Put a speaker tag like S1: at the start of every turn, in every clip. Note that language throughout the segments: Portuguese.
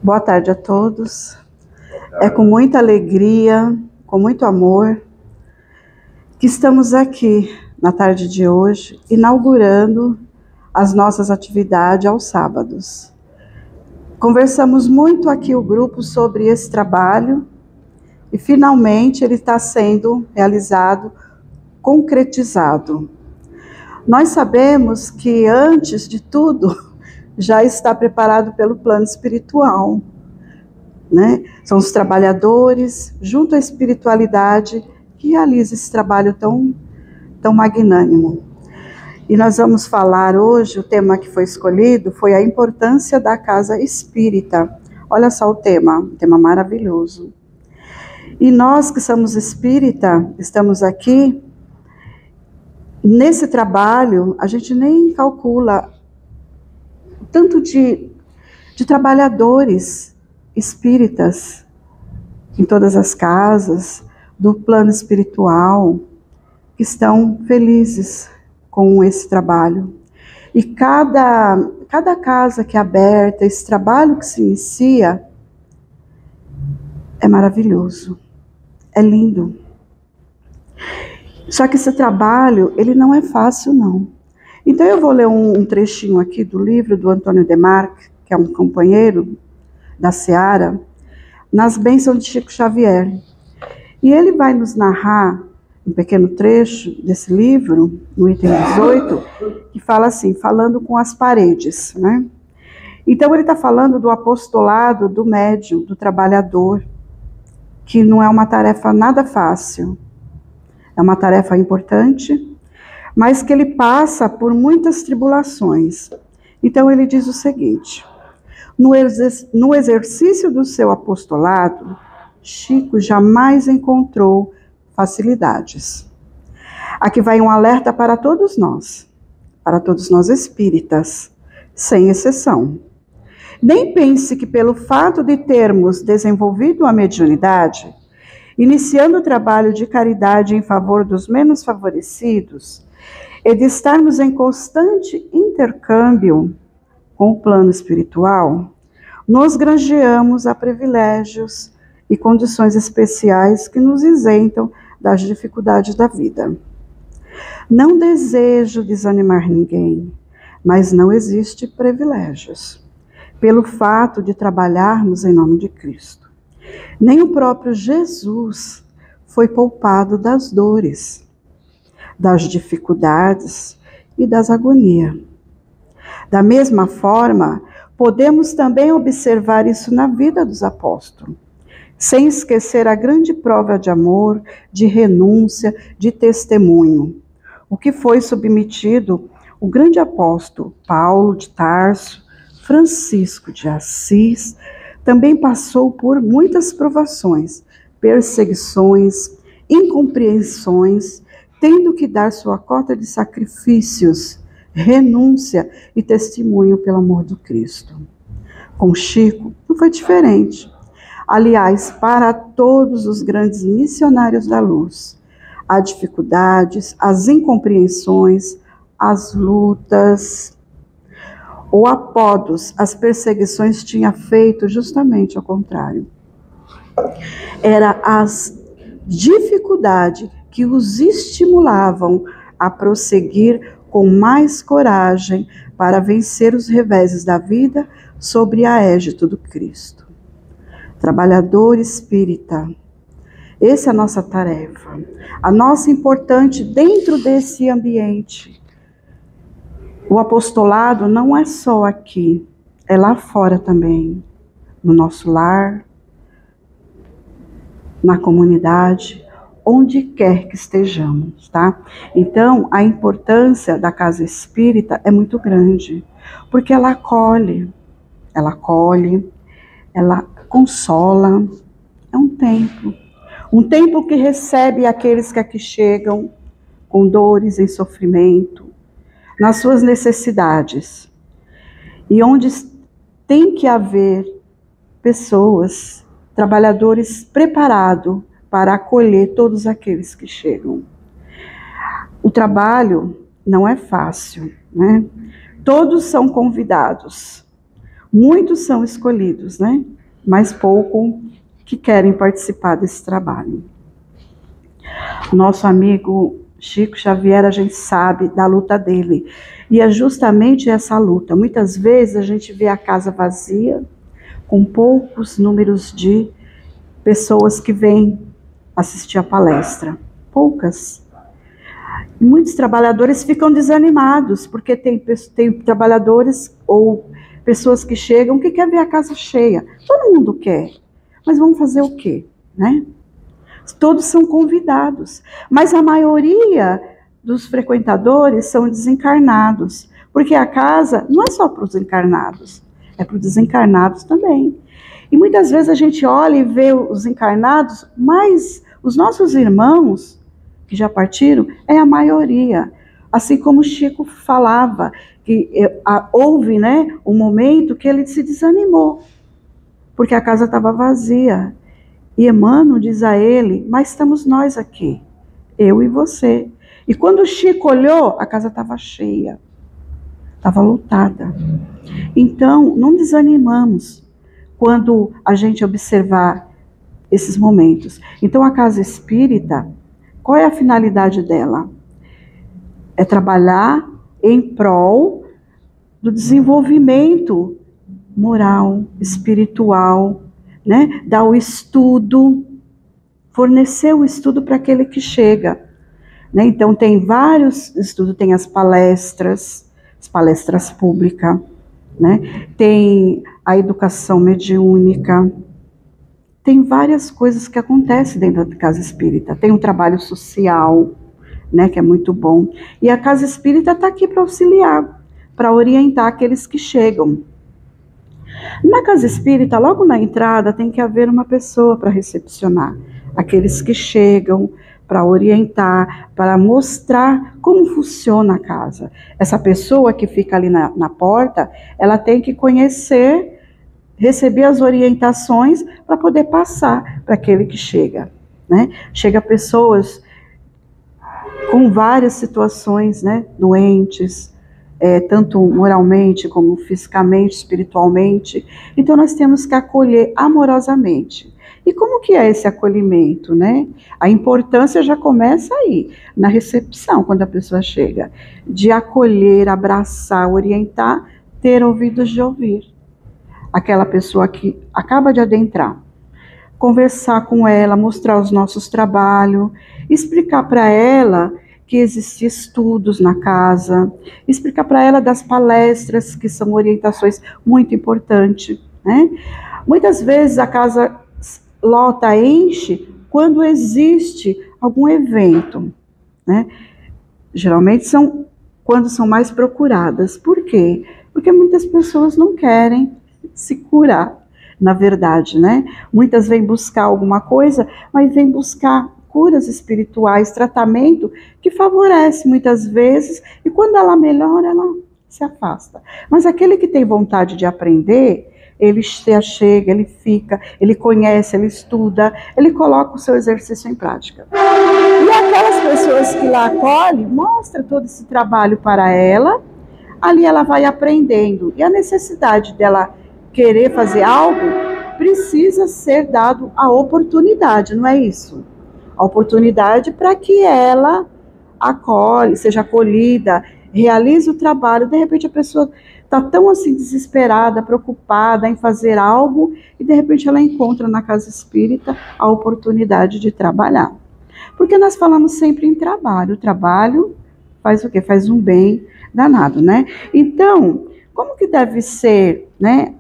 S1: Boa tarde a todos. É com muita alegria, com muito amor, que estamos aqui na tarde de hoje, inaugurando as nossas atividades aos sábados. Conversamos muito aqui o grupo sobre esse trabalho e finalmente ele está sendo realizado, concretizado. Nós sabemos que antes de tudo já está preparado pelo plano espiritual, né? São os trabalhadores, junto à espiritualidade, que realiza esse trabalho tão magnânimo. E nós vamos falar hoje, o tema que foi escolhido foi a importância da casa espírita. Olha só o tema, um tema maravilhoso. E nós que somos espírita, estamos aqui, nesse trabalho, a gente nem calcula o tanto de trabalhadores espíritas em todas as casas do plano espiritual que estão felizes com esse trabalho. E cada casa que é aberta, esse trabalho que se inicia, é maravilhoso, é lindo. Só que esse trabalho, ele não é fácil, não. Então eu vou ler um trechinho aqui do livro do Antônio Demarque, que é um companheiro da Seara, nas bênçãos de Chico Xavier. E ele vai nos narrar um pequeno trecho desse livro, no item 18, que fala assim, falando com as paredes, né? Então ele está falando do apostolado do médium, do trabalhador, que não é uma tarefa nada fácil, é uma tarefa importante, mas que ele passa por muitas tribulações. Então ele diz o seguinte: no exercício do seu apostolado, Chico jamais encontrou facilidades. Aqui vai um alerta para todos nós espíritas, sem exceção. Nem pense que pelo fato de termos desenvolvido a mediunidade, iniciando o trabalho de caridade em favor dos menos favorecidos, e de estarmos em constante intercâmbio com o plano espiritual, nos granjeamos a privilégios e condições especiais que nos isentam das dificuldades da vida. Não desejo desanimar ninguém, mas não existe privilégios, pelo fato de trabalharmos em nome de Cristo. Nem o próprio Jesus foi poupado das dores, das dificuldades e das agonias. Da mesma forma, podemos também observar isso na vida dos apóstolos, sem esquecer a grande prova de amor, de renúncia, de testemunho, o que foi submetido o grande apóstolo Paulo de Tarso, Francisco de Assis, também passou por muitas provações, perseguições, incompreensões, tendo que dar sua cota de sacrifícios, renúncia e testemunho pelo amor do Cristo. Com Chico não foi diferente. Aliás, para todos os grandes missionários da luz, há dificuldades, as incompreensões, as lutas, o apodos, as perseguições tinha feito justamente ao contrário. Era as dificuldades que os estimulavam a prosseguir com mais coragem para vencer os reveses da vida sobre a égide do Cristo. Trabalhador espírita, essa é a nossa tarefa, a nossa importante dentro desse ambiente. O apostolado não é só aqui, é lá fora também, no nosso lar, na comunidade, onde quer que estejamos, tá? Então, a importância da casa espírita é muito grande, porque ela acolhe, ela consola, é um templo que recebe aqueles que aqui chegam com dores, em sofrimento, nas suas necessidades, e onde tem que haver pessoas, trabalhadores preparados para acolher todos aqueles que chegam. O trabalho não é fácil, né? Todos são convidados. Muitos são escolhidos, né? Mas pouco que querem participar desse trabalho. Nosso amigo Chico Xavier, a gente sabe da luta dele. E é justamente essa luta. Muitas vezes a gente vê a casa vazia, com poucos números de pessoas que vêm assistir a palestra. Poucas. E muitos trabalhadores ficam desanimados, porque tem trabalhadores ou pessoas que chegam que querem ver a casa cheia. Todo mundo quer. Mas vamos fazer o quê? Né? Todos são convidados. Mas a maioria dos frequentadores são desencarnados. Porque a casa não é só para os encarnados, é para os desencarnados também. E muitas vezes a gente olha e vê os encarnados, mas os nossos irmãos que já partiram é a maioria. Assim como o Chico falava, que houve, né, um momento que ele se desanimou, porque a casa estava vazia. E Emmanuel diz a ele, mas estamos nós aqui, eu e você. E quando o Chico olhou, a casa estava cheia, estava lotada. Então, não desanimamos quando a gente observar esses momentos. Então, a casa espírita, qual é a finalidade dela? É trabalhar em prol do desenvolvimento moral, espiritual, né? Dar o estudo, fornecer o estudo para aquele que chega. Né? Então, tem vários estudos, tem as palestras públicas, né? Tem a educação mediúnica, tem várias coisas que acontecem dentro da casa espírita. Tem um trabalho social, né, que é muito bom. E a casa espírita está aqui para auxiliar, para orientar aqueles que chegam. Na casa espírita, logo na entrada, tem que haver uma pessoa para recepcionar aqueles que chegam, para orientar, para mostrar como funciona a casa. Essa pessoa que fica ali na porta, ela tem que conhecer, receber as orientações para poder passar para aquele que chega. Né? Chega pessoas com várias situações, né, doentes, tanto moralmente como fisicamente, espiritualmente. Então nós temos que acolher amorosamente. E como que é esse acolhimento, né? A importância já começa aí, na recepção, quando a pessoa chega, de acolher, abraçar, orientar, ter ouvidos de ouvir. Aquela pessoa que acaba de adentrar, conversar com ela, mostrar os nossos trabalhos, explicar para ela que existem estudos na casa, explicar para ela das palestras, que são orientações muito importantes, né? Muitas vezes a casa lota, enche, quando existe algum evento, né? Geralmente são quando são mais procuradas. Por quê? Porque muitas pessoas não querem se curar, na verdade, né? Muitas vêm buscar alguma coisa, mas vêm buscar curas espirituais, tratamento que favorece muitas vezes, e quando ela melhora, ela se afasta. Mas aquele que tem vontade de aprender, ele se achega, ele fica, ele conhece, ele estuda, ele coloca o seu exercício em prática. E aquelas pessoas que lá acolhem, mostra todo esse trabalho para ela, ali ela vai aprendendo. E a necessidade dela querer fazer algo, precisa ser dado a oportunidade, não é isso? A oportunidade para que ela acolhe, seja acolhida, realize o trabalho. De repente a pessoa está tão assim desesperada, preocupada em fazer algo, e de repente ela encontra na casa espírita a oportunidade de trabalhar. Porque nós falamos sempre em trabalho. O trabalho faz o quê? Faz um bem danado, né? Então, como que deve ser, né,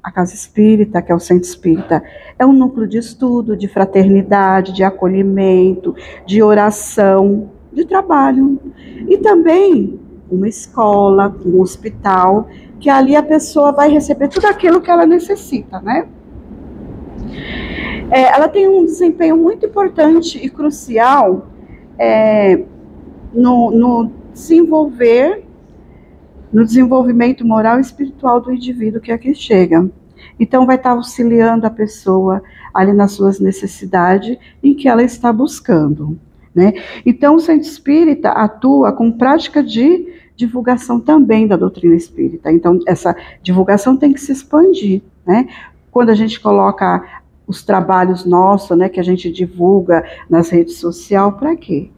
S1: a casa espírita, que é o centro espírita? É um núcleo de estudo, de fraternidade, de acolhimento, de oração, de trabalho. E também uma escola, um hospital, que ali a pessoa vai receber tudo aquilo que ela necessita, né? Ela tem um desempenho muito importante e crucial no desenvolvimento moral e espiritual do indivíduo que aqui chega. Então vai estar auxiliando a pessoa ali nas suas necessidades em que ela está buscando, né? Então o centro espírita atua com prática de divulgação também da doutrina espírita. Então, essa divulgação tem que se expandir, né? Quando a gente coloca os trabalhos nossos, né, que a gente divulga nas redes sociais, para quê?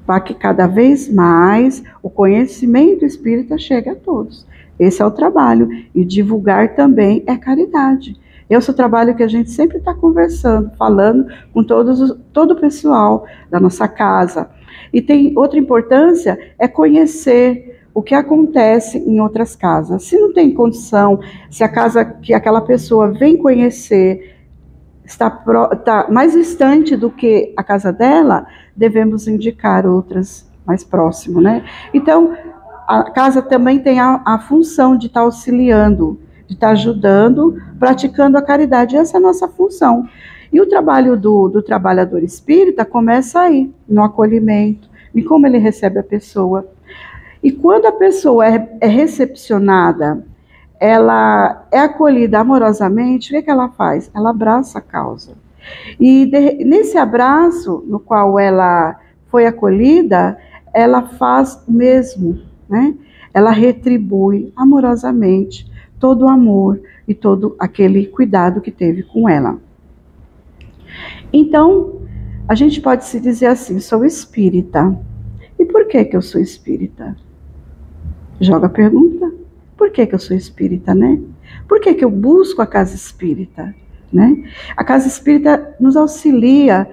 S1: Para que cada vez mais o conhecimento espírita chegue a todos. Esse é o trabalho. E divulgar também é caridade. Esse é o trabalho que a gente sempre está conversando, falando com todo o pessoal da nossa casa. E tem outra importância, é conhecer o que acontece em outras casas. Se não tem condição, se a casa que aquela pessoa vem conhecer está mais distante do que a casa dela, devemos indicar outras mais próximo, né? Então, a casa também tem a função de estar auxiliando, de estar ajudando, praticando a caridade. Essa é a nossa função. E o trabalho do trabalhador espírita começa aí, no acolhimento, em como ele recebe a pessoa. E quando a pessoa é recepcionada, ela é acolhida amorosamente, o que ela faz? Ela abraça a causa. E nesse abraço, no qual ela foi acolhida, ela faz o mesmo, né? Ela retribui amorosamente todo o amor e todo aquele cuidado que teve com ela. Então, a gente pode se dizer assim, sou espírita. E por que eu sou espírita? Joga a pergunta. Por que eu sou espírita, né? Por que eu busco a casa espírita, né? A casa espírita nos auxilia,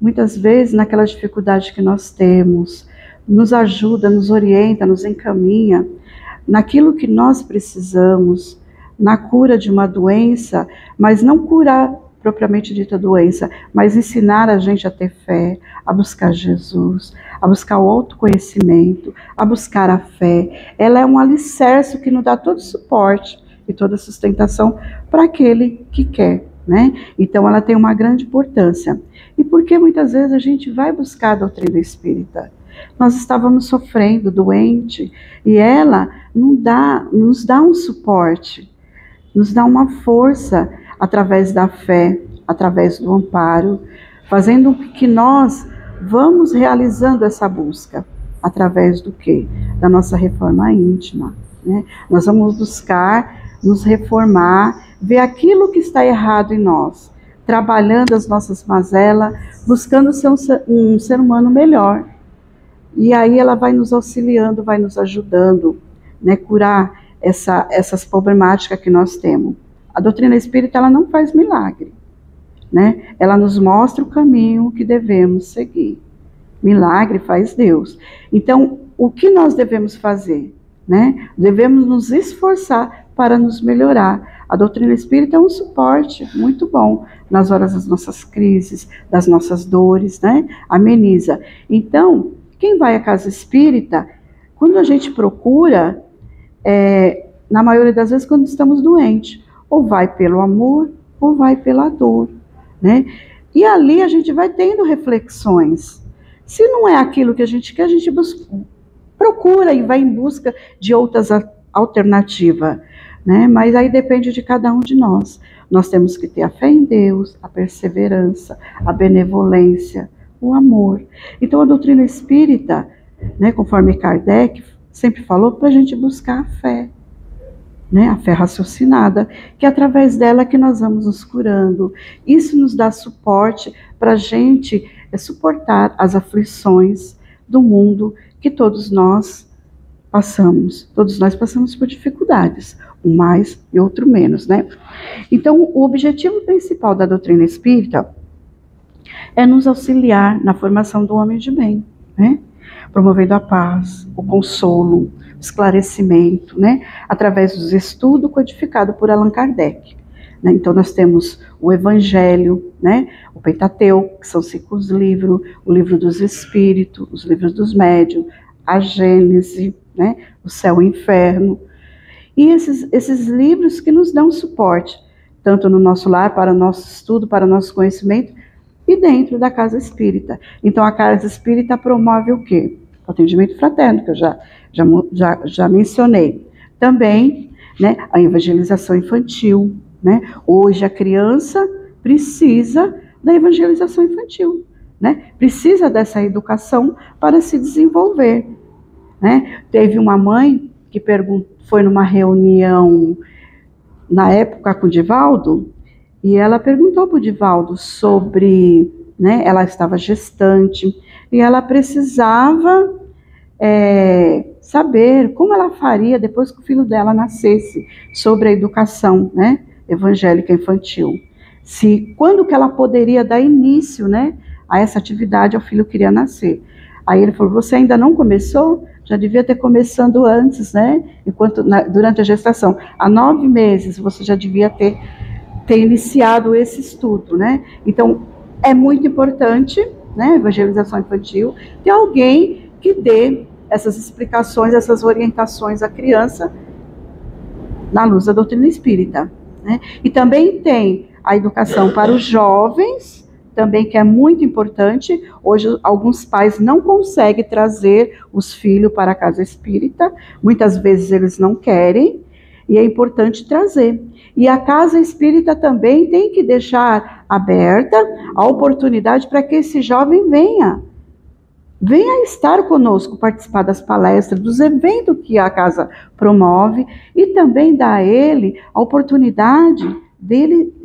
S1: muitas vezes, naquela dificuldade que nós temos, nos ajuda, nos orienta, nos encaminha naquilo que nós precisamos, na cura de uma doença, mas não curar propriamente dita doença, mas ensinar a gente a ter fé, a buscar Jesus, a buscar o autoconhecimento, a buscar a fé. Ela é um alicerce que nos dá todo o suporte e toda a sustentação para aquele que quer, né? Então ela tem uma grande importância. E por que muitas vezes a gente vai buscar a doutrina espírita? Nós estávamos sofrendo, doente, e ela nos dá um suporte, nos dá uma força através da fé, através do amparo, fazendo com que nós vamos realizando essa busca, através do quê? Da nossa reforma íntima, né? Nós vamos buscar nos reformar, ver aquilo que está errado em nós, trabalhando as nossas mazelas, buscando ser um ser humano melhor. E aí ela vai nos auxiliando, vai nos ajudando, né, curar essas problemáticas que nós temos. A doutrina espírita, ela não faz milagre, né? Ela nos mostra o caminho que devemos seguir. Milagre faz Deus. Então, o que nós devemos fazer, né? Devemos nos esforçar para nos melhorar. A doutrina espírita é um suporte muito bom nas horas das nossas crises, das nossas dores, né? Ameniza. Então, quem vai à casa espírita, quando a gente procura, na maioria das vezes quando estamos doentes, ou vai pelo amor, ou vai pela dor, né? E ali a gente vai tendo reflexões. Se não é aquilo que a gente quer, a gente procura e vai em busca de outras alternativas, né? Mas aí depende de cada um de nós. Nós temos que ter a fé em Deus, a perseverança, a benevolência, o amor. Então a doutrina espírita, né, conforme Kardec sempre falou, para a gente buscar a fé, né, a fé raciocinada, que é através dela que nós vamos nos curando. Isso nos dá suporte para a gente suportar as aflições do mundo que todos nós passamos. Todos nós passamos por dificuldades, um mais e outro menos, né? Então, o objetivo principal da doutrina espírita é nos auxiliar na formação do homem de bem, né? Promovendo a paz, o consolo, o esclarecimento, né? Através dos estudos codificados por Allan Kardec. Né? Então nós temos o Evangelho, né? O Pentateuco, que são 5 livros, o Livro dos Espíritos, os livros dos Médiuns, a Gênese, né? O Céu e o Inferno. E esses livros que nos dão suporte, tanto no nosso lar, para o nosso estudo, para o nosso conhecimento, e dentro da casa espírita. Então a casa espírita promove o quê? O atendimento fraterno, que eu já mencionei. Também, né, a evangelização infantil, né? Hoje a criança precisa da evangelização infantil, né? Precisa dessa educação para se desenvolver, né? Teve uma mãe que foi numa reunião na época com o Divaldo, e ela perguntou para o Divaldo sobre, né, ela estava gestante, e ela precisava saber como ela faria depois que o filho dela nascesse, sobre a educação, né, evangélica infantil. Quando que ela poderia dar início, né, a essa atividade ao filho que iria nascer. Aí ele falou, você ainda não começou? Já devia ter começado antes, né, durante a gestação. Há 9 meses você já devia ter iniciado esse estudo, né? Então, é muito importante, né, evangelização infantil, ter alguém que dê essas explicações, essas orientações à criança na luz da doutrina espírita, né? E também tem a educação para os jovens, também que é muito importante. Hoje, alguns pais não conseguem trazer os filhos para a casa espírita, muitas vezes eles não querem, e é importante trazer. E a casa espírita também tem que deixar aberta a oportunidade para que esse jovem venha estar conosco, participar das palestras, dos eventos que a casa promove, e também dar a ele a oportunidade dele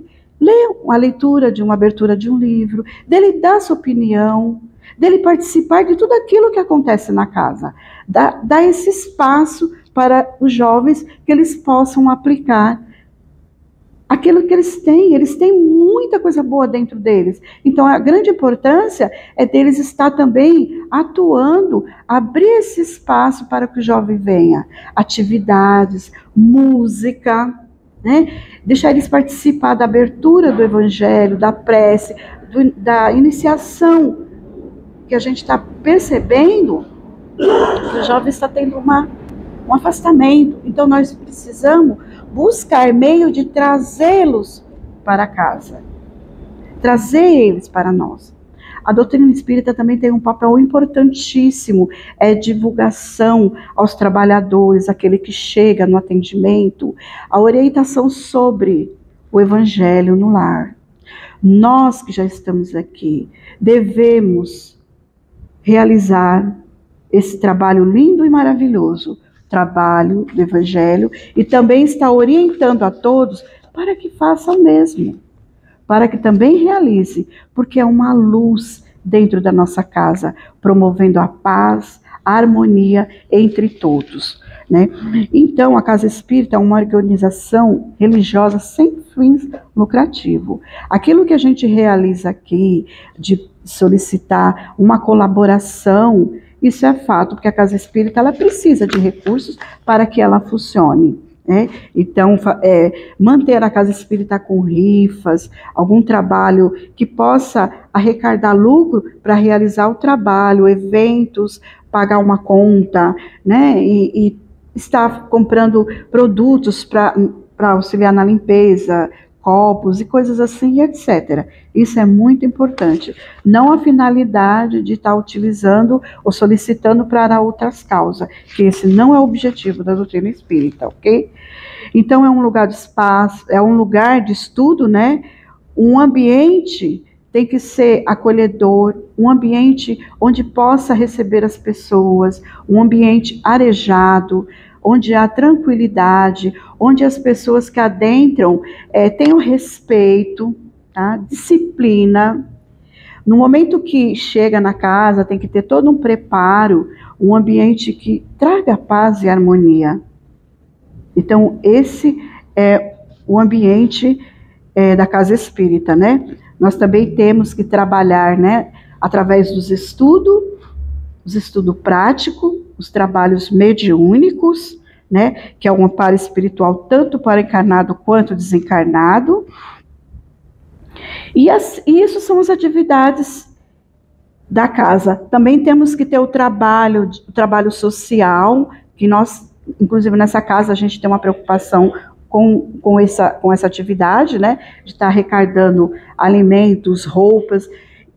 S1: ler uma leitura, de uma abertura de um livro, dele dar sua opinião, dele participar de tudo aquilo que acontece na casa. Dar esse espaço para os jovens que eles possam aplicar aquilo que eles têm muita coisa boa dentro deles. Então, a grande importância é deles estar também atuando, abrir esse espaço para que o jovem venha. Atividades, música, né? Deixar eles participar da abertura do evangelho, da prece, da iniciação, que a gente está percebendo que o jovem está tendo um afastamento. Então, nós precisamos buscar meio de trazê-los para casa, trazer eles para nós. A doutrina espírita também tem um papel importantíssimo, divulgação aos trabalhadores, aquele que chega no atendimento, a orientação sobre o evangelho no lar. Nós que já estamos aqui, devemos realizar esse trabalho lindo e maravilhoso, trabalho do evangelho, e também está orientando a todos para que façam o mesmo, para que também realize, porque é uma luz dentro da nossa casa, promovendo a paz, a harmonia entre todos, né? Então, a Casa Espírita é uma organização religiosa sem fins lucrativos. Aquilo que a gente realiza aqui, de solicitar uma colaboração, isso é fato, porque a Casa Espírita ela precisa de recursos para que ela funcione, né? Então, manter a Casa Espírita com rifas, algum trabalho que possa arrecadar lucro para realizar o trabalho, eventos, pagar uma conta, né? E estar comprando produtos para auxiliar na limpeza, copos e coisas assim, etc. Isso é muito importante. Não a finalidade de estar utilizando ou solicitando para outras causas, que esse não é o objetivo da doutrina espírita, ok? Então, é um lugar de espaço, é um lugar de estudo, né? Um ambiente tem que ser acolhedor, um ambiente onde possa receber as pessoas, um ambiente arejado, onde há tranquilidade, onde as pessoas que adentram tenham respeito, tá? Disciplina. No momento que chega na casa, tem que ter todo um preparo, um ambiente que traga paz e harmonia. Então, esse é o ambiente da Casa Espírita, né? Nós também temos que trabalhar, né, através dos estudos práticos, os trabalhos mediúnicos, né, que é um amparo espiritual tanto para encarnado quanto desencarnado. E isso são as atividades da casa. Também temos que ter o trabalho social, que nós, inclusive nessa casa, a gente tem uma preocupação com essa atividade, né, de estar arrecadando alimentos, roupas,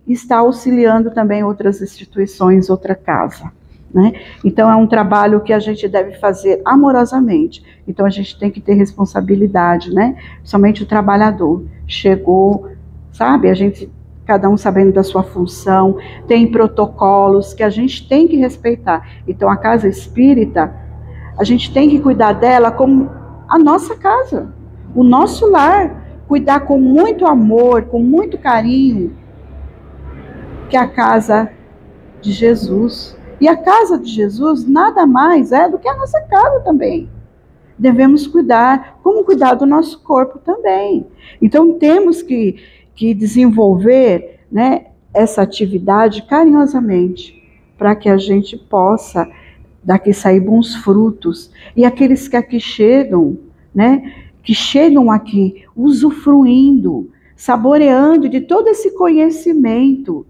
S1: e estar auxiliando também outras instituições, outra casa, né? Então, é um trabalho que a gente deve fazer amorosamente. Então, a gente tem que ter responsabilidade, né? Somente o trabalhador chegou, sabe? A gente cada um sabendo da sua função, tem protocolos que a gente tem que respeitar. Então a casa espírita, a gente tem que cuidar dela como a nossa casa, o nosso lar, cuidar com muito amor, com muito carinho, que é a casa de Jesus. E a casa de Jesus nada mais é do que a nossa casa também. Devemos cuidar, como cuidar do nosso corpo também. Então temos que desenvolver, né, essa atividade carinhosamente, para que a gente possa daqui sair bons frutos. E aqueles que aqui chegam, né, que chegam aqui usufruindo, saboreando de todo esse conhecimento,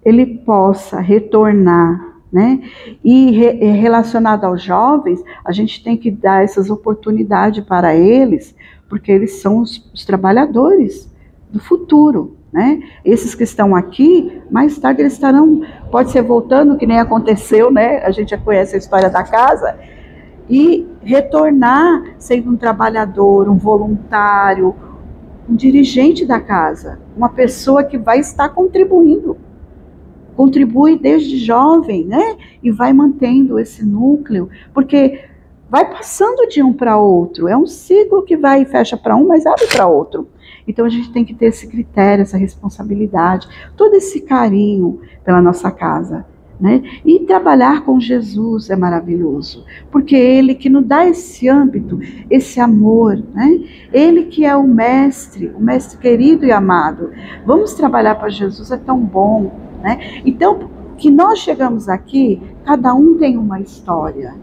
S1: ele possa retornar, né? E relacionado aos jovens, a gente tem que dar essas oportunidades para eles, porque eles são os trabalhadores do futuro, né? Esses que estão aqui, mais tarde eles estarão, pode ser voltando, que nem aconteceu, né? A gente já conhece a história da casa, e retornar sendo um trabalhador, um voluntário, um dirigente da casa, uma pessoa que vai estar contribuindo. Contribui desde jovem, né? E vai mantendo esse núcleo, porque vai passando de um para outro. É um ciclo que vai e fecha para um, mas abre para outro. Então a gente tem que ter esse critério, essa responsabilidade, todo esse carinho pela nossa casa, né? E trabalhar com Jesus é maravilhoso, porque Ele que nos dá esse âmbito, esse amor, né? Ele que é o mestre querido e amado. Vamos trabalhar para Jesus, é tão bom, né? Então, que nós chegamos aqui, cada um tem uma história.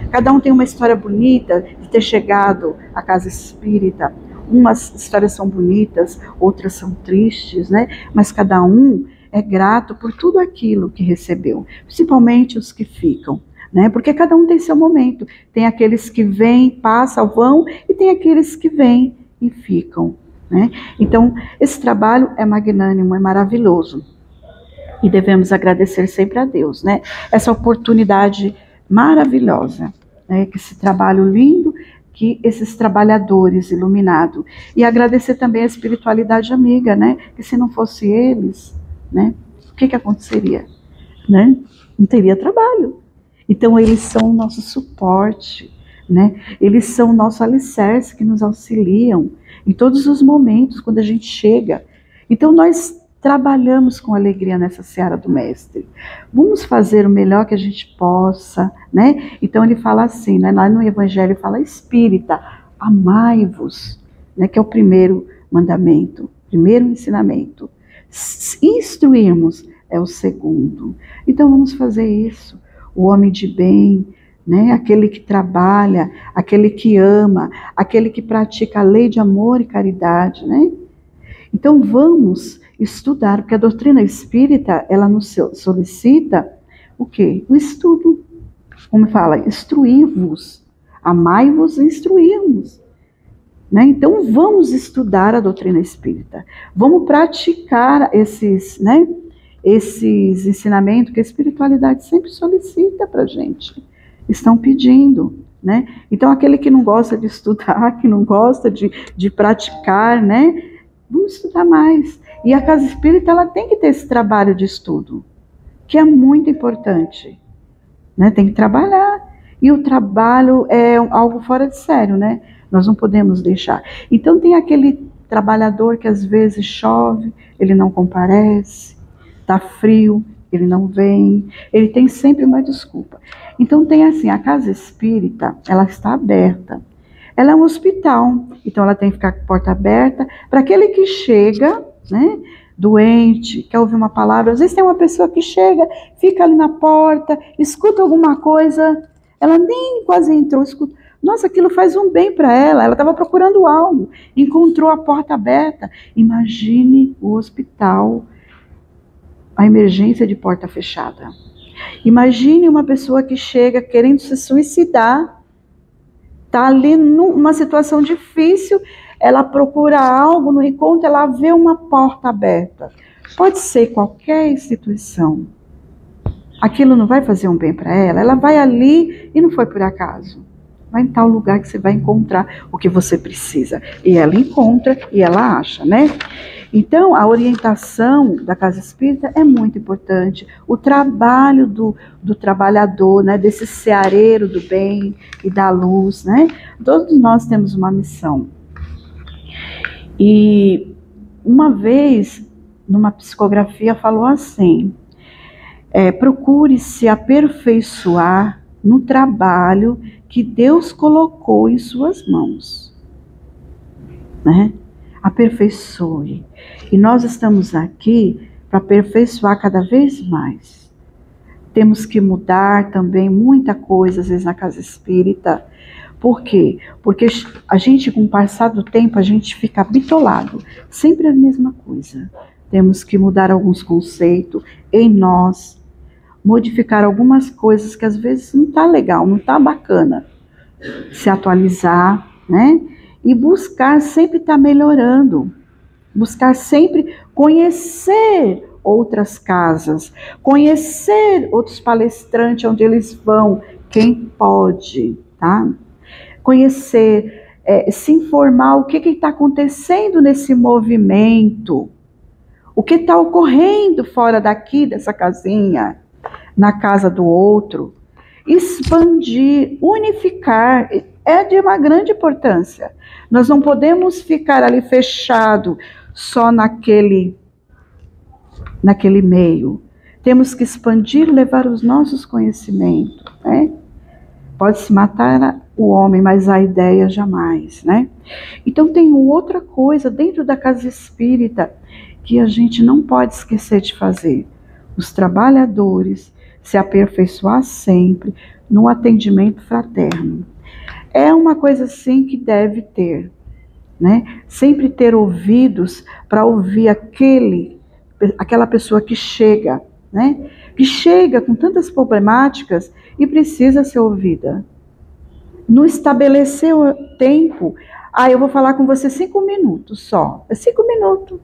S1: Cada um tem uma história bonita de ter chegado à casa espírita. Umas histórias são bonitas, outras são tristes, né? Mas cada um é grato por tudo aquilo que recebeu, principalmente os que ficam, né? Porque cada um tem seu momento. Tem aqueles que vêm, passam, vão, e tem aqueles que vêm e ficam, né? Então, esse trabalho é magnânimo, é maravilhoso. E devemos agradecer sempre a Deus, né? Essa oportunidade maravilhosa, né? Que esse trabalho lindo, que esses trabalhadores iluminados. E agradecer também a espiritualidade amiga, né? Que se não fosse eles, né? O que aconteceria? Né? Não teria trabalho. Então eles são o nosso suporte, né? Eles são o nosso alicerce que nos auxiliam em todos os momentos quando a gente chega. Então nós trabalhamos com alegria nessa seara do Mestre. Vamos fazer o melhor que a gente possa, né? Então ele fala assim, né? Lá no Evangelho fala espírita, amai-vos, né? Que é o primeiro mandamento, primeiro ensinamento. Instruirmos é o segundo. Então vamos fazer isso. O homem de bem, né? Aquele que trabalha, aquele que ama, aquele que pratica a lei de amor e caridade, né? Então vamos estudar, porque a doutrina espírita, ela nos solicita o quê? O estudo. Como fala? Instruí-vos. Amai-vos e instruí-vos. Né? Então vamos estudar a doutrina espírita. Vamos praticar esses, né, esses ensinamentos que a espiritualidade sempre solicita para a gente. Estão pedindo. Né? Então aquele que não gosta de estudar, que não gosta de praticar, né? Vamos estudar mais. E a casa espírita, ela tem que ter esse trabalho de estudo, que é muito importante, né? Tem que trabalhar. E o trabalho é algo fora de sério, né? Nós não podemos deixar. Então tem aquele trabalhador que às vezes chove, ele não comparece, está frio, ele não vem, ele tem sempre uma desculpa. Então tem assim, a casa espírita, ela está aberta. Ela é um hospital, então ela tem que ficar com a porta aberta para aquele que chega, né, doente, quer ouvir uma palavra. Às vezes tem uma pessoa que chega, fica ali na porta, escuta alguma coisa, ela nem quase entrou, escuta. Nossa, aquilo faz um bem para ela estava procurando algo, encontrou a porta aberta. Imagine o hospital, a emergência de porta fechada. Imagine uma pessoa que chega querendo se suicidar, está ali numa situação difícil, ela procura algo, no encontro ela vê uma porta aberta. Pode ser qualquer instituição. Aquilo não vai fazer um bem para ela, ela vai ali e não foi por acaso. vai em tal lugar que você vai encontrar o que você precisa. E ela encontra e ela acha, né? Então, a orientação da casa espírita é muito importante. O trabalho do trabalhador, né, desse seareiro do bem e da luz, né? Todos nós temos uma missão. E uma vez, numa psicografia, falou assim: procure se aperfeiçoar no trabalho que Deus colocou em suas mãos, né? Aperfeiçoe. E nós estamos aqui para aperfeiçoar cada vez mais. Temos que mudar também muita coisa, às vezes, na casa espírita. Por quê? Porque a gente, com o passar do tempo, a gente fica bitolado. Sempre a mesma coisa. Temos que mudar alguns conceitos em nós, modificar algumas coisas que às vezes não está legal, não está bacana. Se atualizar, né? E buscar sempre estar melhorando. Buscar sempre conhecer outras casas, conhecer outros palestrantes onde eles vão, quem pode, tá? Conhecer, se informar o que está acontecendo nesse movimento, o que está ocorrendo fora daqui dessa casinha, na casa do outro. Expandir, unificar, é de uma grande importância. Nós não podemos ficar ali fechado só naquele meio. Temos que expandir, levar os nossos conhecimentos, né? Pode se matar o homem, mas a ideia jamais, né? Então tem outra coisa dentro da casa espírita que a gente não pode esquecer de fazer. Os trabalhadores se aperfeiçoar sempre no atendimento fraterno. É uma coisa assim que deve ter, né? Sempre ter ouvidos para ouvir aquela pessoa que chega, né? Que chega com tantas problemáticas e precisa ser ouvida. Não estabelecer o tempo. Eu vou falar com você 5 minutos só. É 5 minutos.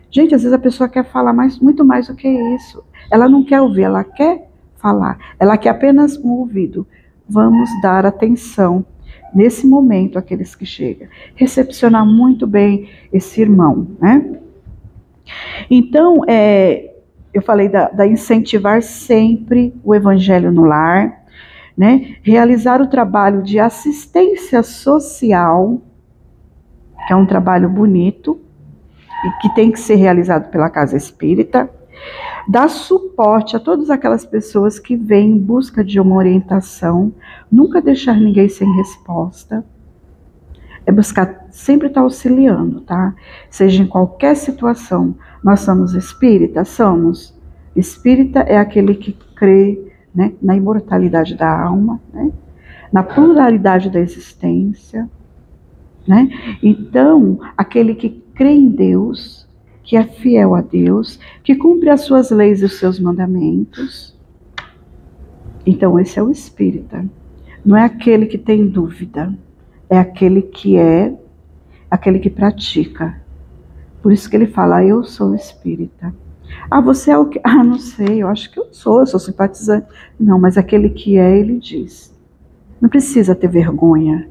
S1: Gente, às vezes a pessoa quer falar muito mais do que isso. Ela não quer ouvir, ela quer falar. Ela quer apenas um ouvido. Vamos dar atenção nesse momento àqueles que chegam. Recepcionar muito bem esse irmão, né? Então, eu falei da incentivar sempre o evangelho no lar, né? Realizar o trabalho de assistência social, que é um trabalho bonito, e que tem que ser realizado pela casa espírita. Dar suporte a todas aquelas pessoas que vêm em busca de uma orientação, nunca deixar ninguém sem resposta. É buscar sempre estar auxiliando, tá? Seja em qualquer situação. Nós somos espíritas? Somos. Espírita é aquele que crê, né, na imortalidade da alma, né, na pluralidade da existência, né? Então, aquele que crê em Deus, que é fiel a Deus, que cumpre as suas leis e os seus mandamentos. Então, esse é o espírita. Não é aquele que tem dúvida, é aquele que pratica. Por isso que ele fala: eu sou espírita. Você é o quê? Não sei, eu acho que eu sou simpatizante. Não, mas aquele que ele diz. Não precisa ter vergonha,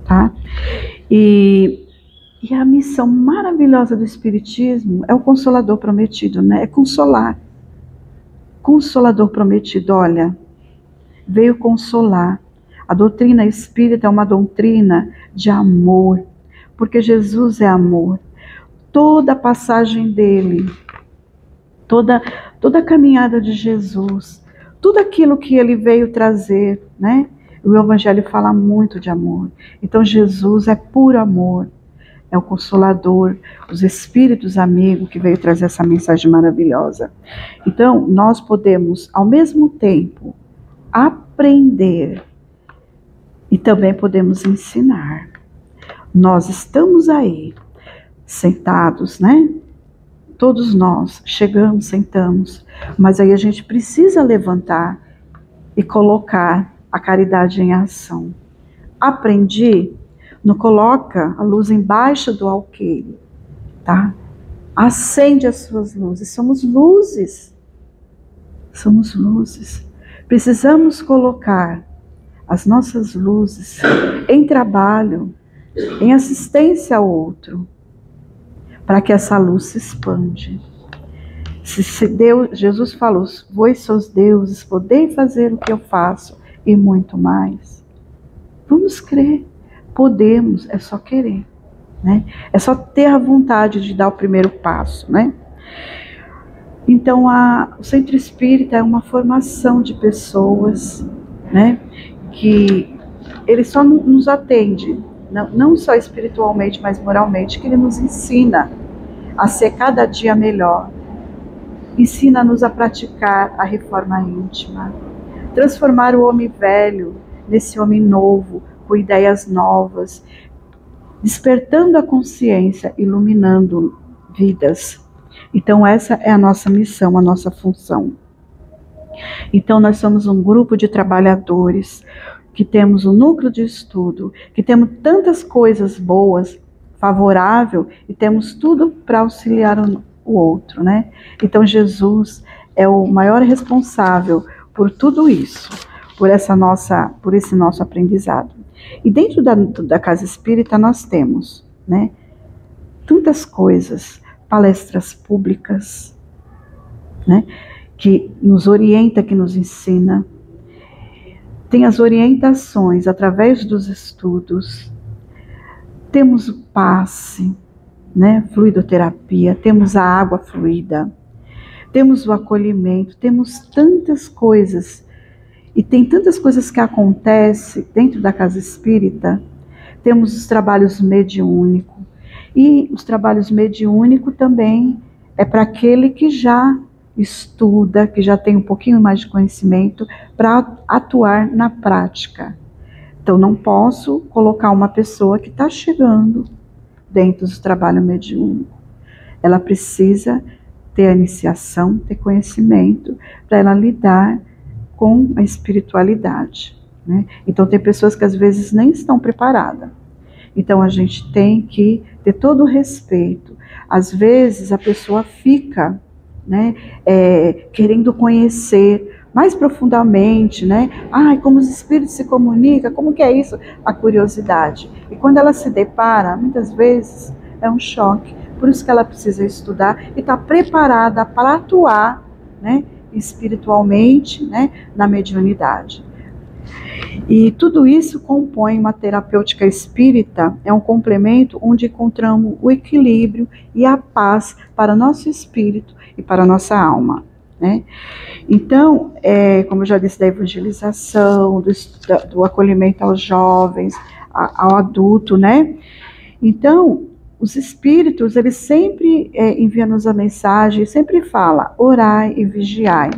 S1: tá? E a missão maravilhosa do Espiritismo é o Consolador Prometido, né? É consolar. Consolador Prometido, olha, veio consolar. A doutrina espírita é uma doutrina de amor, porque Jesus é amor. Toda a passagem dele, toda a caminhada de Jesus, tudo aquilo que ele veio trazer, né? O Evangelho fala muito de amor. Então Jesus é puro amor, é o Consolador, os Espíritos amigos que veio trazer essa mensagem maravilhosa. Então nós podemos, ao mesmo tempo, aprender e também podemos ensinar. Nós estamos aí, sentados, né? Todos nós chegamos, sentamos, mas aí a gente precisa levantar e colocar a caridade em ação. Aprendi, não coloca a luz embaixo do alqueire, tá? Acende as suas luzes, somos luzes. Somos luzes. Precisamos colocar as nossas luzes em trabalho, em assistência ao outro, para que essa luz se expande. Se Deus, Jesus falou, vós sois deuses, podei fazer o que eu faço e muito mais. Vamos crer, podemos, é só querer, né? É só ter a vontade de dar o primeiro passo, né? Então, o Centro Espírita é uma formação de pessoas, né? Que ele só nos atende, não só espiritualmente, mas moralmente, que ele nos ensina a ser cada dia melhor. Ensina-nos a praticar a reforma íntima, transformar o homem velho nesse homem novo, com ideias novas, despertando a consciência, iluminando vidas. Então essa é a nossa missão, a nossa função. Então nós somos um grupo de trabalhadores, que temos um núcleo de estudo, que temos tantas coisas boas, favorável, e temos tudo para auxiliar o outro, né? Então Jesus é o maior responsável por tudo isso, por esse nosso aprendizado. E dentro da Casa Espírita nós temos, né, tantas coisas, palestras públicas, né, que nos orienta, que nos ensina. Tem as orientações através dos estudos. Temos o passe, né, fluidoterapia, temos a água fluida, temos o acolhimento, temos tantas coisas, e tem tantas coisas que acontecem dentro da Casa Espírita. Temos os trabalhos mediúnicos, e os trabalhos mediúnicos também é para aquele que já estuda, que já tem um pouquinho mais de conhecimento, para atuar na prática. Então não posso colocar uma pessoa que está chegando dentro do trabalho mediúnico. Ela precisa ter a iniciação, ter conhecimento, para ela lidar com a espiritualidade, né? Então tem pessoas que às vezes nem estão preparadas. Então a gente tem que ter todo o respeito. Às vezes a pessoa fica, né, querendo conhecer mais profundamente, né? Como os espíritos se comunicam, como que é isso? A curiosidade. E quando ela se depara, muitas vezes é um choque. Por isso que ela precisa estudar e estar preparada para atuar, né, espiritualmente, né, na mediunidade. E tudo isso compõe uma terapêutica espírita, é um complemento onde encontramos o equilíbrio e a paz para nosso espírito e para nossa alma, né? Então, como eu já disse, da evangelização, do acolhimento aos jovens, ao adulto, né? Então, os espíritos, eles sempre enviam-nos a mensagem, sempre fala, orai e vigiai.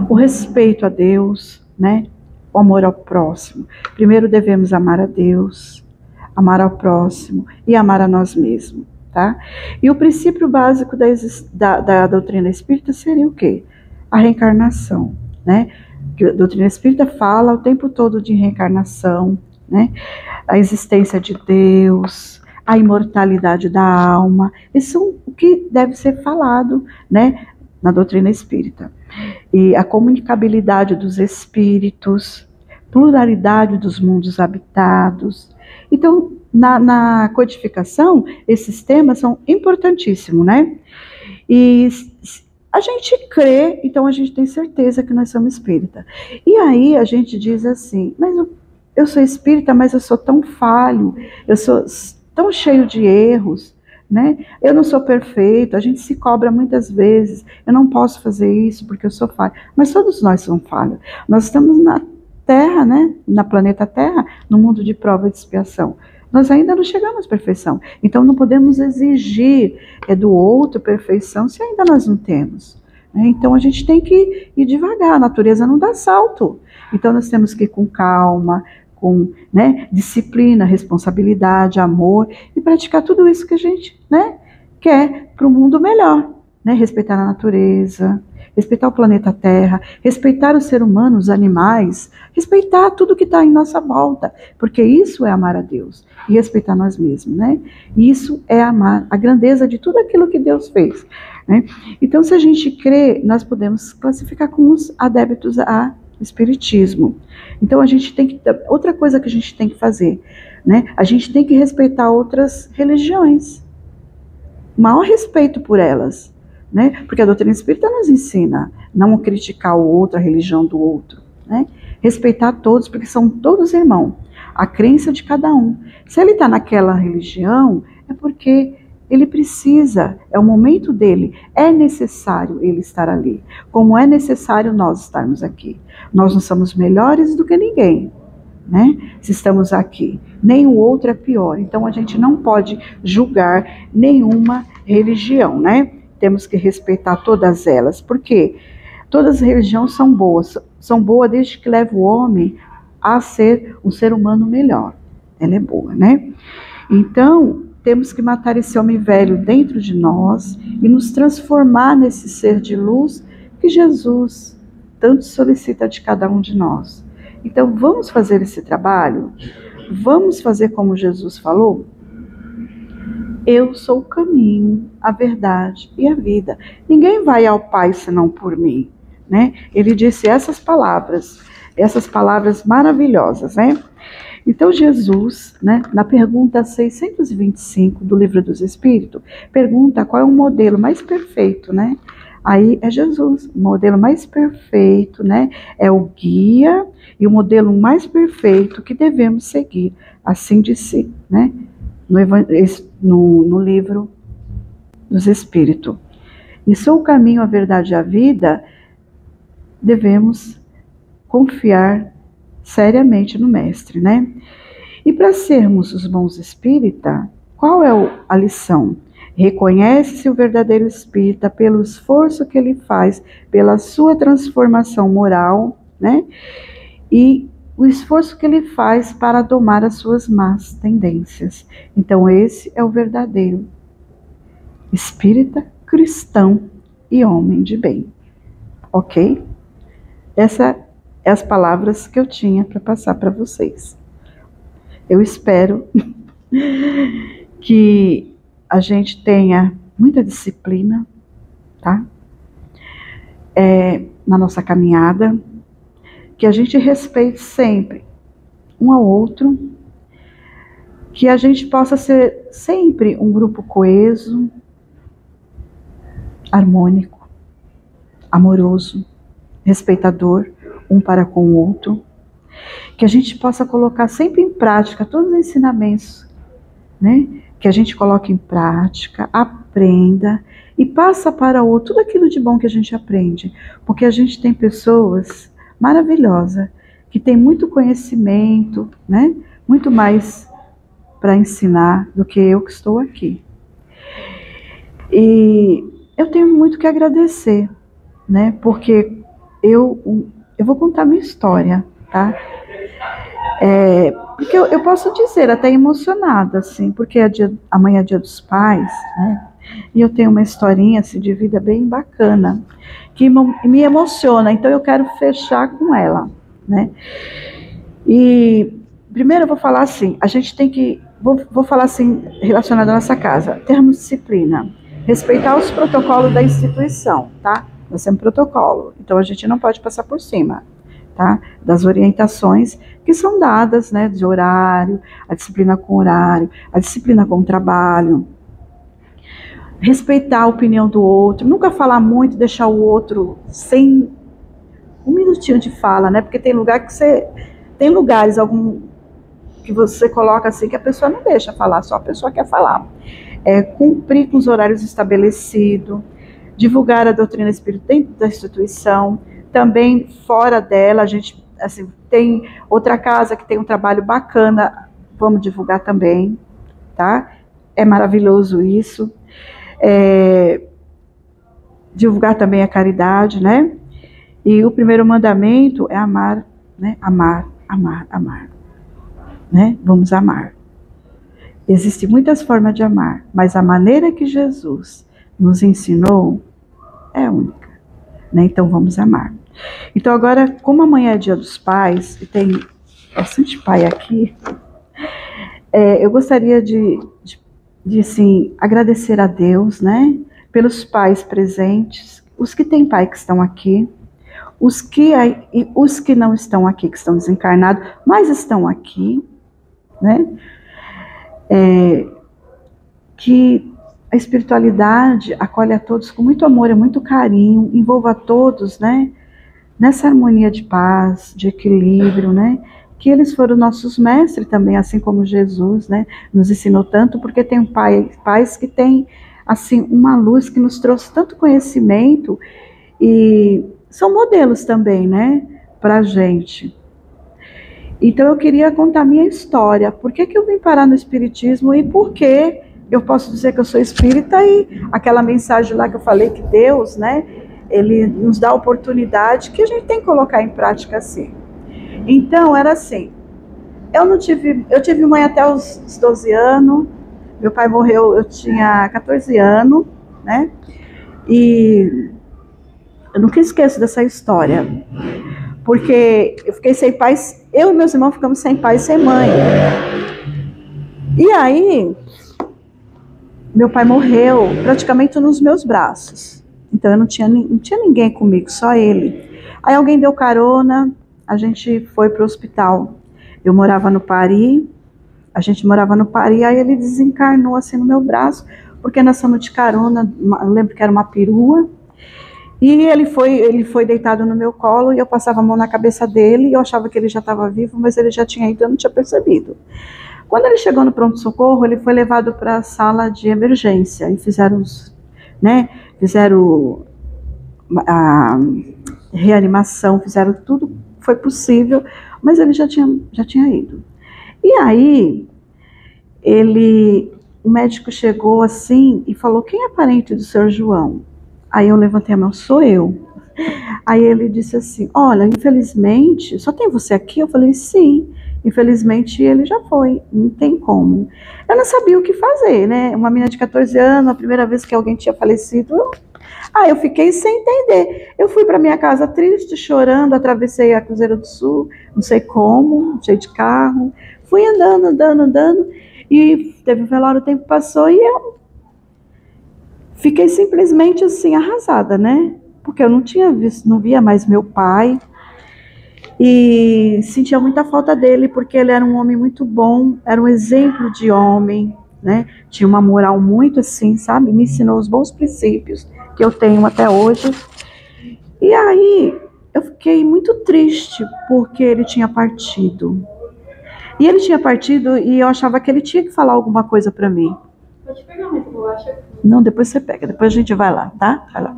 S1: O respeito a Deus, né? O amor ao próximo. Primeiro devemos amar a Deus, amar ao próximo e amar a nós mesmos, tá? E o princípio básico da doutrina espírita seria o quê? A reencarnação, né? Que a doutrina espírita fala o tempo todo de reencarnação, né? A existência de Deus, a imortalidade da alma. Isso é o que deve ser falado, né, na doutrina espírita. E a comunicabilidade dos espíritos, pluralidade dos mundos habitados. Então, na codificação, esses temas são importantíssimos, né? E a gente crê, então a gente tem certeza que nós somos espírita. E aí a gente diz assim, mas eu sou espírita, mas eu sou tão falho, eu sou tão cheio de erros, né? Eu não sou perfeito, a gente se cobra muitas vezes, eu não posso fazer isso porque eu sou falho. Mas todos nós somos falhos. Nós estamos na Terra, né? Na planeta Terra, no mundo de prova e de expiação. Nós ainda não chegamos à perfeição. Então não podemos exigir do outro perfeição se ainda nós não temos, né? Então a gente tem que ir devagar, a natureza não dá salto. Então nós temos que ir com calma, com, né, disciplina, responsabilidade, amor, e praticar tudo isso que a gente, né, quer para um mundo melhor, né? Respeitar a natureza, respeitar o planeta Terra, respeitar o ser humano, os animais, respeitar tudo que está em nossa volta, porque isso é amar a Deus e respeitar nós mesmos, né? Isso é amar a grandeza de tudo aquilo que Deus fez, né? Então, se a gente crê, nós podemos classificar como os adeptos à o Espiritismo. Então a gente tem que, outra coisa que a gente tem que fazer, né? A gente tem que respeitar outras religiões, maior respeito por elas, né? Porque a doutrina espírita nos ensina não criticar o outro, a religião do outro, né? Respeitar todos, porque são todos irmãos. A crença de cada um. Se ele está naquela religião, é porque ele precisa, é o momento dele, é necessário ele estar ali, como é necessário nós estarmos aqui. Nós não somos melhores do que ninguém, né? Se estamos aqui, nem o outro é pior. Então a gente não pode julgar nenhuma religião, né? Temos que respeitar todas elas, porque todas as religiões são boas desde que leva o homem a ser um ser humano melhor. Ela é boa, né? Então, temos que matar esse homem velho dentro de nós e nos transformar nesse ser de luz que Jesus tanto solicita de cada um de nós. Então, vamos fazer esse trabalho? Vamos fazer como Jesus falou? Eu sou o caminho, a verdade e a vida. Ninguém vai ao Pai senão por mim, né? Ele disse essas palavras maravilhosas, né? Então Jesus, né, na pergunta 625 do Livro dos Espíritos, pergunta qual é o modelo mais perfeito, né? Aí é Jesus, o modelo mais perfeito, né? É o guia e o modelo mais perfeito que devemos seguir, assim disse, né? No Livro dos Espíritos. E sou o caminho, a verdade e a vida, devemos confiar seriamente no Mestre, né? E para sermos os bons espíritas, qual é a lição? Reconhece-se o verdadeiro espírita pelo esforço que ele faz, pela sua transformação moral, né? E o esforço que ele faz para domar as suas más tendências. Então esse é o verdadeiro espírita, cristão e homem de bem. Ok? Essas é as palavras que eu tinha para passar para vocês. Eu espero que a gente tenha muita disciplina, tá? Na nossa caminhada, que a gente respeite sempre um ao outro, que a gente possa ser sempre um grupo coeso, harmônico, amoroso, respeitador, um para com o outro, que a gente possa colocar sempre em prática todos os ensinamentos, né? Que a gente coloque em prática, aprenda e passa para o outro tudo aquilo de bom que a gente aprende, porque a gente tem pessoas maravilhosas que têm muito conhecimento, né? Muito mais para ensinar do que eu que estou aqui. E eu tenho muito que agradecer, né? Porque eu vou contar minha história, tá? Porque eu posso dizer, até emocionada, assim, porque amanhã é dia dos pais, né? E eu tenho uma historinha assim, de vida bem bacana, que me emociona, então eu quero fechar com ela, né? E primeiro eu vou falar assim, a gente tem que, vou falar assim, relacionado à nossa casa, termos disciplina, respeitar os protocolos da instituição, tá? Nós temos protocolo, então a gente não pode passar por cima, tá? Das orientações que são dadas, né? De horário, a disciplina com horário, a disciplina com o trabalho. Respeitar a opinião do outro, nunca falar muito, deixar o outro sem um minutinho de fala, né? Porque tem lugar que tem lugares que você coloca assim que a pessoa não deixa falar, só a pessoa quer falar. Cumprir com os horários estabelecidos, divulgar a doutrina espírita dentro da instituição, também fora dela, a gente assim, tem outra casa que tem um trabalho bacana, vamos divulgar também, tá? É maravilhoso isso. Divulgar também a caridade, né? E o primeiro mandamento é amar, né? Amar, né? Vamos amar. Existem muitas formas de amar, mas a maneira que Jesus nos ensinou é única, né? Então vamos amar. Então agora, como amanhã é dia dos pais, e tem bastante pai aqui, eu gostaria de assim, agradecer a Deus, né? Pelos pais presentes, os que têm pai que estão aqui, os que não estão aqui, que estão desencarnados, mas estão aqui, né? Que a espiritualidade acolhe a todos com muito amor e muito carinho, envolva a todos, né? Nessa harmonia de paz, de equilíbrio, né? Que eles foram nossos mestres também, assim como Jesus, né? Nos ensinou tanto, porque tem pais que têm, assim, uma luz que nos trouxe tanto conhecimento e são modelos também, né? Pra gente. Então eu queria contar a minha história. Por que eu vim parar no Espiritismo e por que eu posso dizer que eu sou espírita e aquela mensagem lá que eu falei que Deus, né? Ele nos dá a oportunidade que a gente tem que colocar em prática assim. Então, era assim, eu tive mãe até os 12 anos, meu pai morreu, eu tinha 14 anos, né? E eu nunca esqueço dessa história, porque eu fiquei sem pai, eu e meus irmãos ficamos sem pai e sem mãe. E aí, meu pai morreu praticamente nos meus braços. Então eu não tinha ninguém comigo, só ele. Aí alguém deu carona, a gente foi para o hospital. Eu morava no Pari, a gente morava no Pari, aí ele desencarnou assim no meu braço, porque nós fomos de carona, eu lembro que era uma perua, e ele foi deitado no meu colo, e eu passava a mão na cabeça dele, e eu achava que ele já estava vivo, mas ele já tinha ido, eu não tinha percebido. Quando ele chegou no pronto-socorro, ele foi levado para a sala de emergência, e fizeram a reanimação, fizeram tudo, foi possível, mas ele já tinha ido. E aí, o médico chegou assim e falou, quem é parente do Sr. João? Aí eu levantei a mão, sou eu. Aí ele disse assim, olha, infelizmente, só tem você aqui? Eu falei, sim, infelizmente ele já foi, não tem como. Eu não sabia o que fazer, né? Uma menina de 14 anos, a primeira vez que alguém tinha falecido, eu fiquei sem entender. Eu fui para minha casa triste, chorando, atravessei a Cruzeiro do Sul, não sei como, cheio de carro, fui andando, e teve um velório, o tempo passou e eu fiquei simplesmente assim, arrasada, né? Porque eu não via mais meu pai e sentia muita falta dele, porque ele era um homem muito bom, era um exemplo de homem, né? Tinha uma moral muito assim, sabe? Me ensinou os bons princípios que eu tenho até hoje. E aí eu fiquei muito triste porque ele tinha partido. E ele tinha partido e eu achava que ele tinha que falar alguma coisa para mim. Pode pegar mais bolacha? Não, depois você pega, depois a gente vai lá, tá? Vai lá.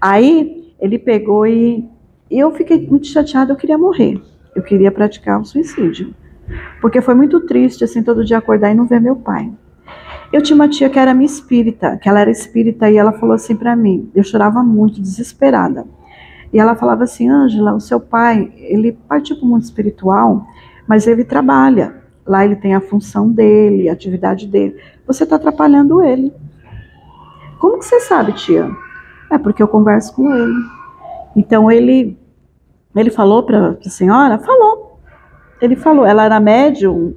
S1: Aí ele pegou e eu fiquei muito chateada, eu queria morrer. Eu queria praticar um suicídio. Porque foi muito triste, assim, todo dia acordar e não ver meu pai. Eu tinha uma tia que era minha espírita, que ela era espírita, e ela falou assim para mim, eu chorava muito, desesperada. E ela falava assim, Ângela, o seu pai, ele partiu para o mundo espiritual, mas ele trabalha. Lá ele tem a função dele, a atividade dele. Você está atrapalhando ele. Como que você sabe, tia? É porque eu converso com ele. Então ele falou para a senhora? Falou. Ele falou, ela era médium,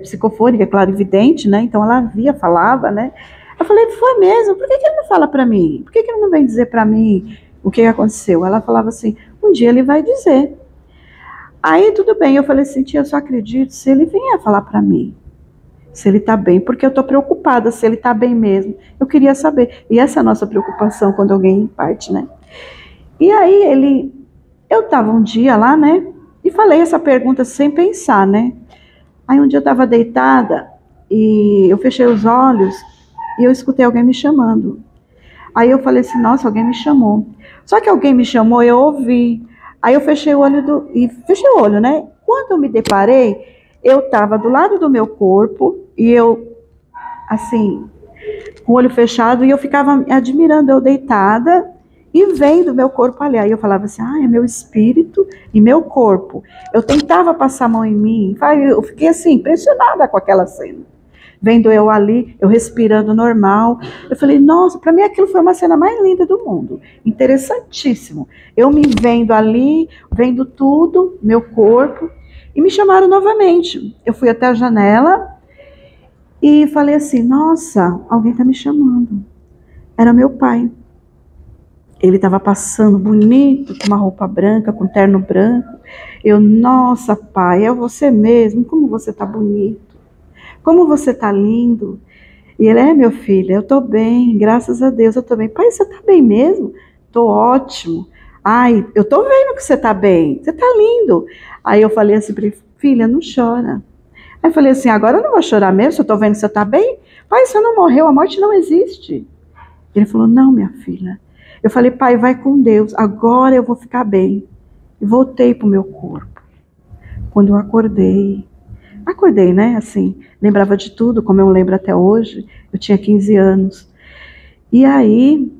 S1: psicofônica, clarividente, né? Então ela via, falava, né? Eu falei, foi mesmo? Por que ele não fala para mim? Por que ele não vem dizer para mim o que aconteceu? Ela falava assim, um dia ele vai dizer. Aí tudo bem, eu falei assim, tia, eu só acredito se ele vier falar para mim. Se ele está bem, porque eu estou preocupada, se ele está bem mesmo. Eu queria saber. E essa é a nossa preocupação quando alguém parte, né? E aí eu estava um dia lá, né? E falei essa pergunta sem pensar, né? Aí um dia eu estava deitada e eu fechei os olhos e eu escutei alguém me chamando. Aí eu falei assim, nossa, alguém me chamou. Só que alguém me chamou, eu ouvi. Aí eu fechei o olho, né? Quando eu me deparei, eu estava do lado do meu corpo e eu, assim, com o olho fechado, e eu ficava admirando, eu deitada e vendo meu corpo ali. Aí eu falava assim, é meu espírito e meu corpo. Eu tentava passar a mão em mim, eu fiquei assim, impressionada com aquela cena. Vendo eu ali, eu respirando normal. Eu falei, nossa, para mim aquilo foi uma cena mais linda do mundo. Interessantíssimo. Eu me vendo ali, vendo tudo, meu corpo, e me chamaram novamente. Eu fui até a janela e falei assim, nossa, alguém está me chamando. Era meu pai. Ele estava passando bonito, com uma roupa branca, com terno branco. Eu, nossa, pai, é você mesmo, como você está bonito, como você está lindo. E ele, meu filho, eu estou bem, graças a Deus, eu estou bem. Pai, você está bem mesmo? Estou ótimo. Ai, eu estou vendo que você está bem, você está lindo. Aí eu falei assim para ele, filha, não chora. Aí eu falei assim, agora eu não vou chorar mesmo, se eu estou vendo que você está bem. Pai, você não morreu, a morte não existe. Ele falou, não, minha filha. Eu falei, pai, vai com Deus, agora eu vou ficar bem. E voltei para o meu corpo. Quando eu acordei, né, assim, lembrava de tudo, como eu lembro até hoje, eu tinha 15 anos. E aí,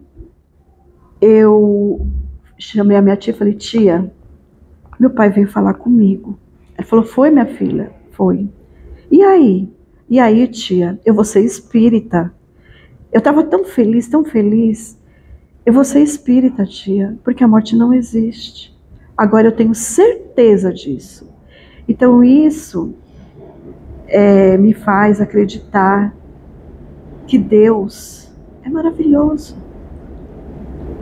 S1: eu chamei a minha tia e falei, tia, meu pai veio falar comigo. Ela falou, foi, minha filha? Foi. E aí? E aí, tia, eu vou ser espírita. Eu estava tão feliz, tão feliz. Eu vou ser espírita, tia, porque a morte não existe. Agora eu tenho certeza disso. Então isso me faz acreditar que Deus é maravilhoso.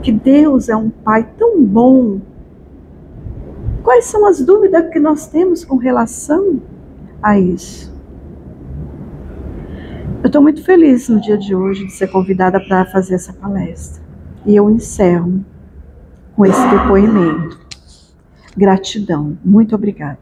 S1: Que Deus é um Pai tão bom. Quais são as dúvidas que nós temos com relação a isso? Eu estou muito feliz no dia de hoje de ser convidada para fazer essa palestra. E eu encerro com esse depoimento. Gratidão. Muito obrigada.